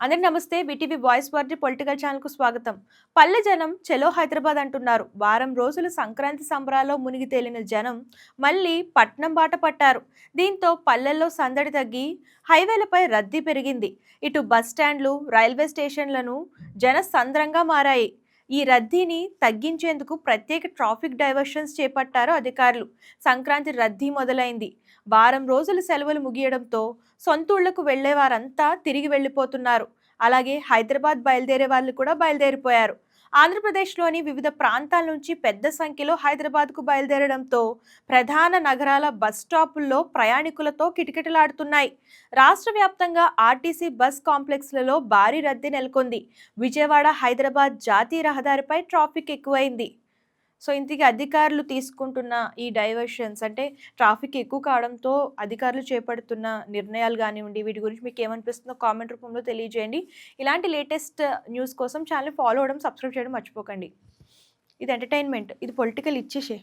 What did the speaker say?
అందరికి నమస్తే. BTV voice party political channel కు స్వాగతం. పల్లె జనం చెలో హైదరాబాద్ అంటున్నారు. వారం రోజులు సంక్రాంతి సంబరాల్లో మునిగి తేలిన జనం మళ్ళీ పట్నం బాట పట్టారు. దీంతో పల్లెల్లో సందడి తగ్గి హైవేలపై రద్దీ పెరిగింది. ఇటు బస్ స్టాండ్లు, రైల్వే స్టేషన్లను జన సంద్రంగా మారాయి. ఈ రద్దీని తగ్గించేందుకు ప్రత్యేక ట్రాఫిక్ డైవర్షన్స్ చేపట్టారు అధికారులు. సంక్రాంతి రద్దీ మొదలైంది. వారం రోజుల సెలవులు ముగియడంతో సొంతూళ్లకు వెళ్లే వారంతా తిరిగి వెళ్లిపోతున్నారు. అలాగే హైదరాబాద్ బయలుదేరే వాళ్ళు కూడా బయలుదేరిపోయారు. ఆంధ్రప్రదేశ్లోని వివిధ ప్రాంతాల నుంచి పెద్ద సంఖ్యలో హైదరాబాద్కు బయలుదేరడంతో ప్రధాన నగరాల బస్ స్టాపుల్లో ప్రయాణికులతో కిటకిటలాడుతున్నాయి. రాష్ట్ర వ్యాప్తంగా ఆర్టీసీ బస్ కాంప్లెక్స్లలో భారీ రద్దీ నెలకొంది. విజయవాడ హైదరాబాద్ జాతీయ రహదారిపై ట్రాఫిక్ ఎక్కువైంది. సో ఇంతకీ అధికారులు తీసుకుంటున్న ఈ డైవర్షన్స్ అంటే ట్రాఫిక్ ఎక్కువ కావడంతో అధికారులు చేపడుతున్న నిర్ణయాలు కానివ్వండి, వీటి గురించి మీకు ఏమనిపిస్తుందో కామెంట్ రూపంలో తెలియజేయండి. ఇలాంటి లేటెస్ట్ న్యూస్ కోసం ఛానల్ ఫాలో అవ్వడం, సబ్స్క్రైబ్ చేయడం మర్చిపోకండి. ఇది ఎంటర్టైన్మెంట్, ఇది పొలిటికల్ ఇచ్చేసే.